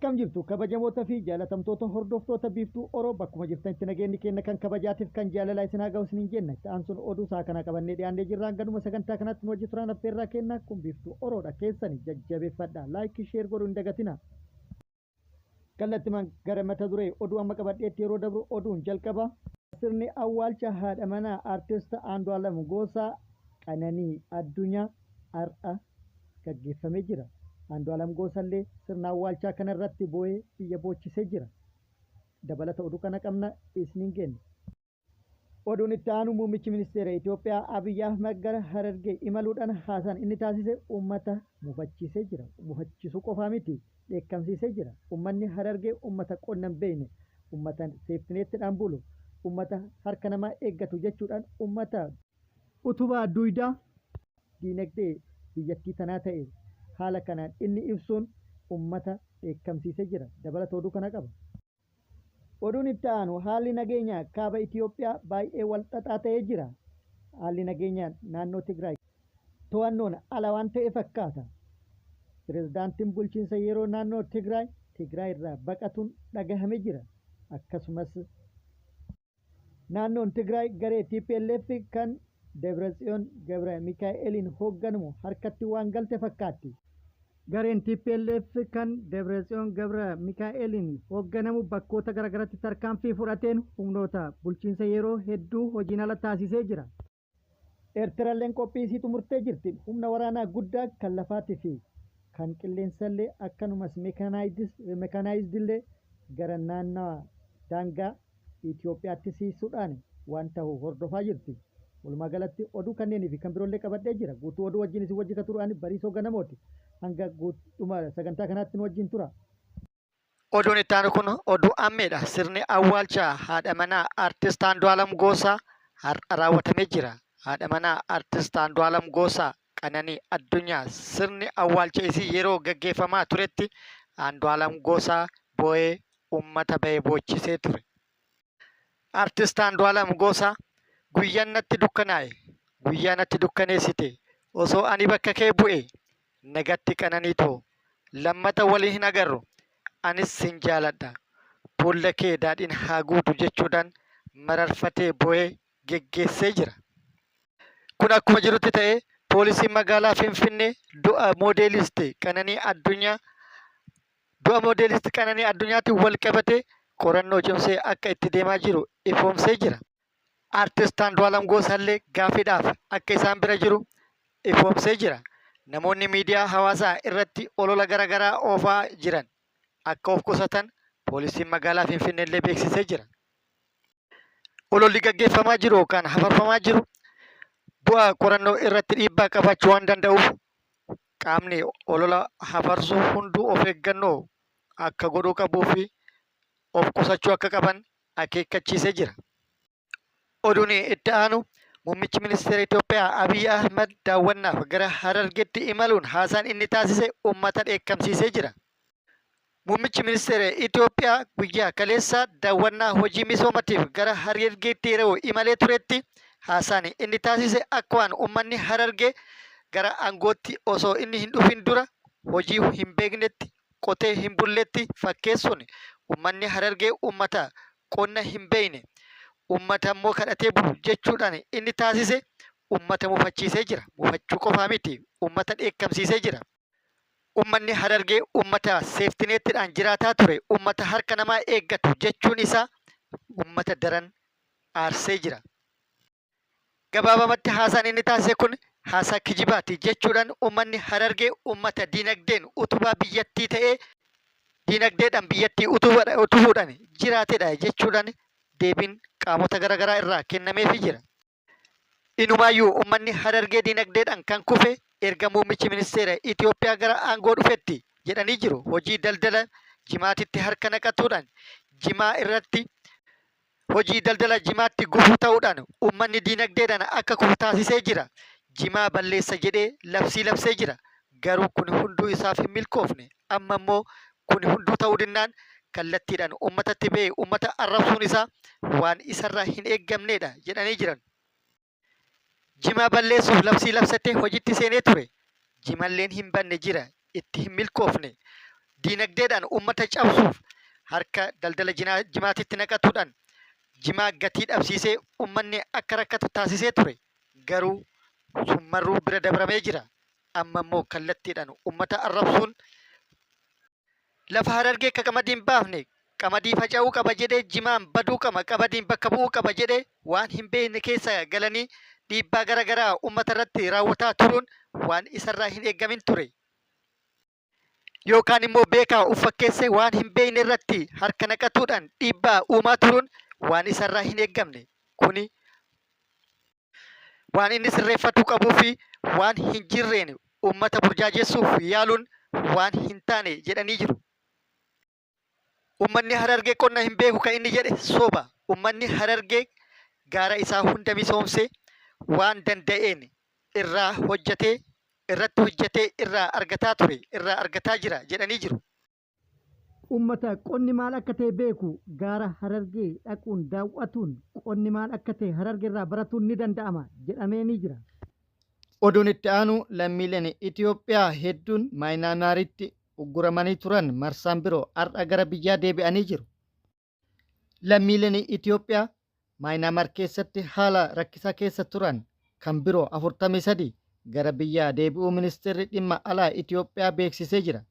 Akkam jirtu kabajamoota fi jaalatamtoota hordoftoota biiftuu Oroo bakkuma jirtanitti nageenyi keenya kan kabajaatiif kan jaalalaa isin haa ga'u isiniin jenna. Ta'an sun oduu isaa kana qabannee dhiyaannee jirraan ganuma sagantaa kanatti nu hojii turaan affeerraa kenna kun biiftuu Oroodha keessanii jajjabeeffadha laayikii sheer godhuu hin dagatina. Kallattimaan gara mata duree oduu amma qabadheetti yeroo dabru oduun jalqaba. Sirni awwaalcha haadha manaa aartist Andu'aalam Gosaa Qananii Addunyaa har'a gaggeeffamee jira. Andu'aalam Gosallee sirna awwaalchaa kanarratti boo'ee biyya boochisee jira. Dabalata oduu kana qabna isiniin kenna. Oduun itti aanu muummichi ministeera Itoophiyaa Abiyyi Ahmed gara Harargee imaluudhaan haasaan inni taasise uummata mufachiisee jira. Mufachisuu qofaa miti dheekkamsiisee jira. Uummanni Harargee uummata qonna hin beekne, uummata seeftineettiidhaan bulu, uummata harka namaa eeggatu jechuudhaan uummata utubaa duwidaa diinagdee biyyattii tanaa ta'e haala kanaan inni ibsuun uummata dheekkamsiisee jira. Dabalata oduu kana qaba. Oduun itti aanu haalli nageenyaa kaaba Itoophiyaa baay'ee wal xaxaa ta'ee jira. Haalli nageenyaa naannoo Tigraay to'annoon ala waan ta'e fakkaata. Pirezidaantiin bulchiinsa yeroo naannoo Tigraay irraa baqatuun dhagahamee jira. Akkasumas naannoon Tigraay garee TPLF kan Debratsiyoon Gabra Mikaa'eliin hoogganamu harkatti waan galte fakkaatti. Gareen TPLF kan Debratsiyoon Gabra Mikaa'eliin hoogganamu bakkoota garaagaraatti tarkaanfii fudhateen humnoota bulchiinsa yeroo hedduu hojiin ala taasisee jira. Eertiraalleen qophii isii xumurtee jirti. Humna waraanaa guddaa kan lafaatii fi kan qilleensallee akkanumas meekanaayizidillee gara naannawaa daangaa Itoophiyaatti siisuudhaan waan ta'u hordofaa jirti. Walumaa galatti oduu kanneenii fi kan biroollee qabadhee jira. Guutuu oduu wajjin isin wajji turuudhaan bariisoo ganamooti. Hanga guutummaa sagantaa kanaatti nu wajjin tura. Oduun itti aanu kun oduu ammeedha. Sirni awwaalchaa haadha manaa aartist Andu'aalam Gosaa har'a raawwatamee jira. Haadha manaa aartist Andu'aalam Gosaa Qananii Addunyaa sirni awwaalcha isii yeroo gaggeeffamaa turetti Andu'aalam Gosaa boo'ee uummata ba'ee boochisee ture. Aartist Andu'aalam Gosaa guyyaa natti dukkaneessite osoo ani bakka kee bu'e nagatti qananiitoo lammata walii hin agarru anis sin jaaladha boolla kee daadhiin haa guutu jechuudhaan mararfatee boo'ee geggeessee jira. Kun akkuma jirutti ta'e poolisiin magaalaa Finfinnee du'a moodeelisti Qananii Addunyaatti wal qabate qorannoo cimsee akka itti deemaa jiru ifoomsee jira. Aartist Andu'aalam Gosaallee gaaffiidhaaf akka isaan bira jiru ifoomsee jira. Namoonni miidiyaa hawaasaa irratti olola garaagaraa oofaa jiran akka of qusatan poolisiin magaalaa Finfinneellee beeksisee jira. Ololli gaggeeffamaa jiru yookaan hafarfamaa jiru bu'aa qorannoo irratti dhiibbaa qabaachuu waan danda'uuf qaamni olola hafarsuu hunduu of eeggannoo akka godhuu qabuu fi of qusachuu akka qaban akeekkachiisee jira. Oduun itti aanu muummichi ministeera Itoophiyaa Abiyyi Ahmed daawwannaaf gara Harargeetti imaluun haasaan inni taasise uummata dheekkamsiisee jira. Muummichi ministeera Itoophiyaa guyyaa kaleessa daawwannaa hojii misoomaatiif gara Harargeetti yeroo imalee turetti haasaan inni taasise akka waan uummanni Harargee gara aangootti osoo inni hin dhufin dura hojii hin beeknetti qotee hin bulletti fakkeessuun uummanni Harargee uummata qonna hin beekne. Uummata immoo kadhatee bulu jechuudhaan inni taasise uummata mufachiisee jira. Mufachuu qofaa miti uummata dheekkamsiisee jira. Uummanni Harargee uummata seeftineettiidhaan jiraataa ture, uummata harka namaa eeggatu jechuun isaa uummata daran aarsee jira. Gabaabamatti haasaan inni taasise kun haasaa kijibaati jechuudhaan uummanni Harargee uummata diinagdeen utubaa biyyattii ta'ee diinagdeedhaan biyyattii utubuudhaan jiraateedha jechuudhaan deebiin qaamota garaagaraa irraa kennameefii jira. Inumaayyuu uummanni Harargee diinagdeedhaan kan kufe erga muummichi ministeera Itoophiyaa gara aangoo dhufetti jedhanii jiru. Hojii daldala jimaatitti harka naqatuudhaan jimaa irratti hojii daldala jimaatti gufuu ta'uudhaan uummanni diinagdeedhaan akka kufu taasisee jira. Jimaa balleessa jedhee labsee jira. Garuu kun hunduu isaaf hin milkoofne. Amma immoo kun hunduu ta'uu dinnaan kallattiidhaan uummatatti ba'ee uummata arrabsuun isaa waan isarraa hin eeggamnedha jedhanii jiran. Jimaa balleessuuf labsatee hojiitti seenee ture. Jimalleen hin banne jira. Itti hin milkoofne. diinagdeedhaan uummata cabsuuf harka daldala jimaatitti naqatuudhaan jimaa gatii dhabsiisee uummanni akka rakkatu taasisee ture. Garuu summarruu bira dabramee jira. Amma immoo kallattiidhaan uummata arrabsuun lafa Harargee akka qamadii hin baafne qamadii faca'uu qaba jedhee jimaan baduu qaba qamadiin bakka bu'uu qaba jedhee waan hin beekne keessa galanii dhiibbaa garaagaraa uummata irratti raawwataa turuun waan isarraa hin eeggamin ture. Yookaan immoo beekaa uffakkeessee waan hin beekne irratti harka naqatuudhaan dhiibbaa uumaa turuun waan isarraa hin eeggamne. Kuni waan inni sirreeffatuu qabuu fi waan hin jirreen uummata burjaajessuuf yaaluun waan hin taane jedhanii jiru. Uummanni Harargee qonna hin beeku kan inni jedhe soba. Uummanni Harargee gaara isaa hunda misoomsee waan danda'een irratti hojjetee irraa argataa ture, irraa argataa jira jedhanii jiru. Uummata qonni maal akka ta'e beeku gaara Harargee dhaquun daawwatuun qonni maal akka ta'e Harargee irraa baratuun ni danda'ama jedhamee ni jira. Oduun itti aanu lammiileen Itoophiyaa hedduun Maayinaamaaritti ugguramanii turan marsaan biroo har'a gara biyyaa deebi'anii jiru. Lammiileen Itoophiyaa Maayinaamaar keessatti haala rakkisaa keessa turan kan biroo 43 gara biyyaa deebi'uu ministeerri dhimma alaa Itoophiyaa beeksisee jira.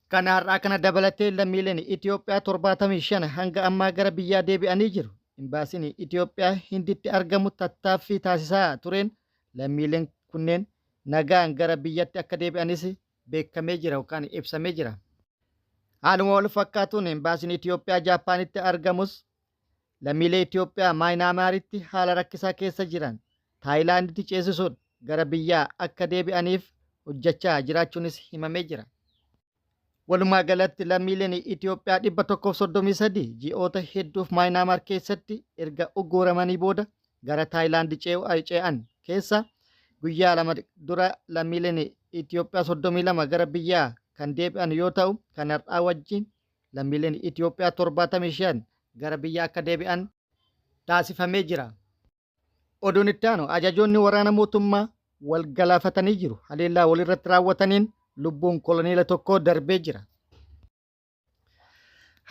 Kana har'aa kana dabalatee lammiileen Itoophiyaa 75 hanga ammaa gara biyyaa deebi'anii jiru. Imbaasiin Itoophiyaa Hinditti argamu tattaaffii taasisaa tureen lammiileen kunneen nagaan gara biyyatti akka deebi'anis beekamee jira yookaan ibsamee jira. Haaluma wal fakkaatuun imbaasiin Itoophiyaa Jaappaanitti argamus lammiilee Itoophiyaa Maayinaamaaritti haala rakkisaa keessa jiran Taayilaanditti ceesisuun gara biyyaa akka deebi'aniif hojjechaa jiraachuunis himamee jira. Walumaa galatti lammiileen Itoophiyaa 133 ji'oota hedduuf Maayinaamaar keessatti erga ugguramanii booda gara Taayilaandi ce'an keessa guyyaa lama dura lammiileen Itoophiyaa 32 gara biyyaa kan deebi'an yoo ta'u, kan har'aa wajjin lammiileen Itoophiyaa 75 gara biyyaa akka deebi'an taasifamee jira. Oduun itti aanu ajajoonni waraana mootummaa wal galaafatanii jiru. Haleellaa walirratti raawwataniin lubbuun koloneela tokko darbee jira.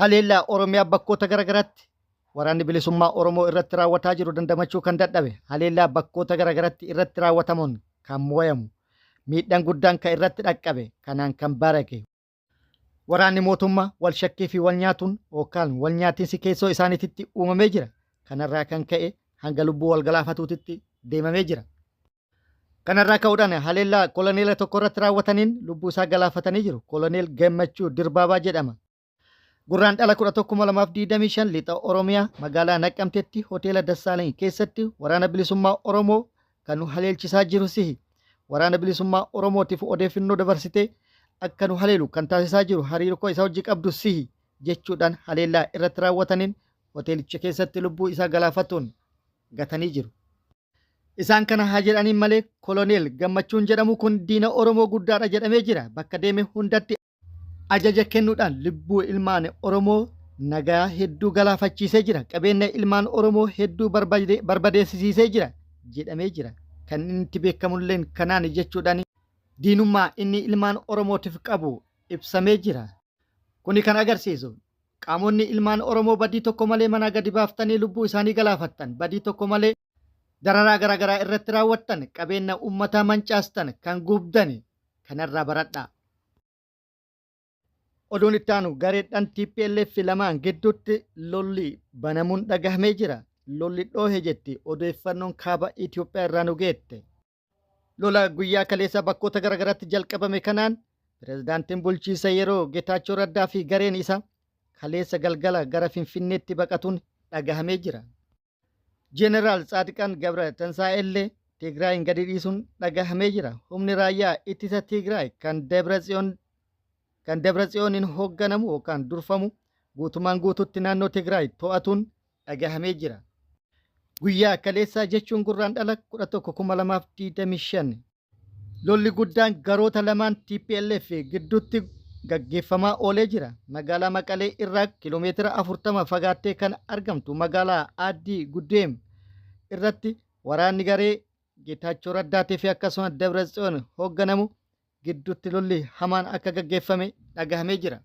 Haleellaa Oromiyaa bakkoota garaagaraatti waraanni bilisummaa Oromoo irratti raawwataa jiru dandamachuu kan dadhabe. Haleellaa bakkoota garaagaraatti irratti raawwatamuun kan mo'amu. Miidhaan guddaan kan irratti dhaqqabe kanaan kan barake. Waraanni mootummaa wal shakkii fi wal nyaatuun yookaan wal nyaatiinsi keessoo isaaniitti uumamee jira. Kanarraa kan ka'e hanga lubbuu wal galaafatuutitti deemamee jira. Kanarraa ka'uudhaan haleellaa koloneela tokko irratti raawwataniin lubbuu isaa galaafatanii jiru. Koloneel Gammachuu Dirbaabaa jedhama. Gurraandhala 11/2025 lixa Oromiyaa magaalaa Naqqamteetti hoteela Dassaalany keessatti waraana bilisummaa Oromoo kan nu haleelchisaa jiru sihi. Waraana bilisummaa Oromootiif odeeffannoo dabarsitee akka nu haleelu kan taasisaa jiru hariiroo isaa hojii qabdu sihi jechuudhaan haleellaa irratti raawwataniin hoteelicha keessatti lubbuu isaa galaafatuun gatanii jiru. Isaan kana haa jedhaniin malee koloneel Gammachuun jedhamu kun diina Oromoo guddaadha jedhamee jira. Bakka deeme hundatti ajaja kennuudhaan lubbuu ilmaan Oromoo nagaa hedduu galaafachiisee jira. Qabeenya ilmaan Oromoo hedduu barbadeessisiisee jira jedhamee jira. Kan inni itti beekamullee kanaan jechuudhaan diinummaa inni ilmaan Oromootiif qabu ibsamee jira. Kuni kan agarsiisu qaamonni ilmaan Oromoo badii tokko malee mana gadi baaftanii lubbuu isaanii galaafattan, badii tokko malee dararaa garaagaraa irratti raawwattan, qabeenya uummataa mancaastan, kan gubdan kanarraa baradhaa. Oduun itti aanu gareedhaan TPLF lamaan gidduutti lolli banamuun dhagahamee jira. Lolli dhoohe jetti odeeffannoon kaaba Itoophiyaa irraa nu geette. Lola guyyaa kaleessa bakkoota garaagaraatti jalqabame kanaan pirezidaantiin bulchiisa yeroo Getaachoo Raddaa fi gareen isaa kaleessa galgala gara Finfinneetti baqatuun dhagahamee jira. Jeneraal Tsaadiqaan Gabra Tansaa'ellee Tigraayin gadi dhiisuun dhagahamee jira. Humni raayyaa ittisa Tigraay kan Debratsiyooniin hoogganamu yookaan durfamu guutumaan guututti naannoo Tigraay to'atuun dhagahamee jira. Guyyaa kaleessaa jechuun gurraandhala 11/2025 lolli guddaan garoota lamaan TPLF gidduutti gaggeeffamaa oolee jira. Magaalaa Maqalee irraa kiiloomeetira 40 fagaattee kan argamtu magaalaa Aaddii Guddeem irratti waraanni garee Getaachoo Raddaatii fi akkasumas Debratsiyoon hoogganamu gidduutti lolli hamaan akka gaggeeffame dhagahamee jira.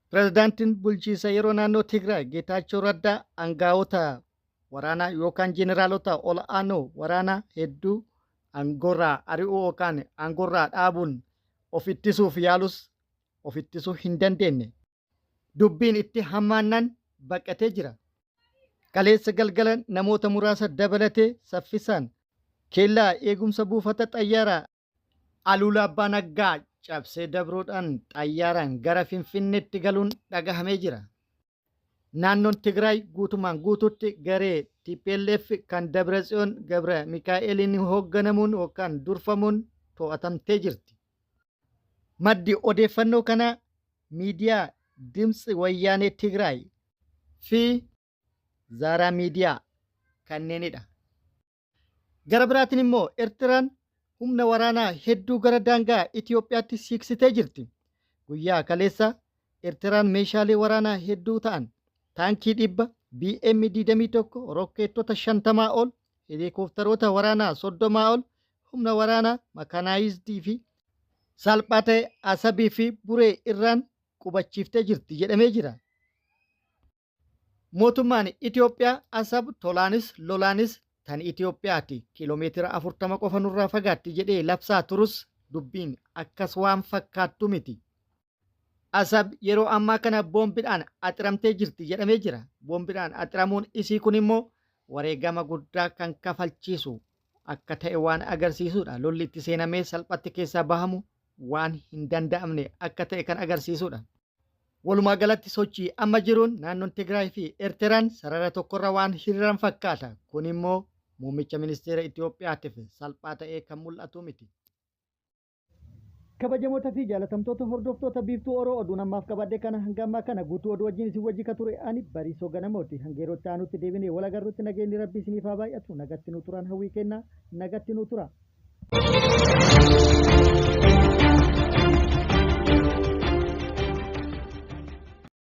Pirezidaantiin bulchiisa yeroo naannoo Tigraay Geetaachoo Raddaa aangaa'ota waraanaa yookaan jeneraalota ol aanoo waraanaa hedduu aangorraa ari'uu yookaan aangorraa dhaabuun of ittisuuf yaalus of ittisuu hin dandeenye. Dubbiin itti hammaannaan baqatee jira. Kaleessa galgala namoota muraasa dabalatee saffisaan keellaa eegumsa buufata xayyaaraa Aluulaa Abbaa Naggaa cabsee dabruudhaan xayyaaraan gara Finfinneetti galuun dhagahamee jira. Naannoon Tigraay guutumaan guutuutti garee TPLF kan Dabratsiyoon Gabra Mikaa'eliin hoogganamuun yookaan durfamuun to'atamtee jirti. Maddi odeeffannoo kanaa miidiyaa Dimtsi Wayyaanee Tigraay fi Zaaraa miidiyaa kanneenidha. Gara biraatiin immoo Eertiraan humna waraanaa hedduu gara daangaa Itoophiyaatti siiqsitee jirti. Guyyaa kaleessa Eertiraan meeshaalee waraanaa hedduu ta'an taankii 100, BM21, rokkeettota 50 ol, helikoophtaroota waraanaa 30 ol, humna waraanaa makanaayizidii fi salphaa ta'e Asabii fi Buree irraan qubachiiftee jirti jedhamee jira. Mootummaan Itoophiyaa Asab tolaanis lolaanis tan Itoophiyaati kiiloomeetira 40 qofa nurraa fagaatti jedhee labsaa turus dubbiin akkas waan fakkaattu miti. Asab yeroo ammaa kana boombiidhaan axiramtee jirti jedhamee jira. Boombiidhaan axiramuun isii kun immoo wareegama guddaa kan kafalchiisu akka ta'e waan agarsiisudha. Lolli itti seenamee salphatti keessaa bahamu waan hin danda'amne akka ta'e kan agarsiisudha. Walumaa galatti sochii amma jiruun naannoon Tigraay fi Eertiraan sarara tokkorra waan hiriiran fakkaata. Kun immoo muummicha ministeera Itoophiyaatiif salphaa ta'ee kan mul'atu miti. Kabajamoota fi jaalatamtoota hordoftoota biiftuu Oroo oduun ammaaf qabadde kana hanga ammaa kana guutuu oduu wajjin isin wajji ka ture ani Bariisoo Ganamooti. Hanga yeroo itti aanutti deebinee wal agarruutti nageenyi Rabbii isiniif haa baay'atu. Nagatti nu turan hawwii kennaa nagatti nu tura.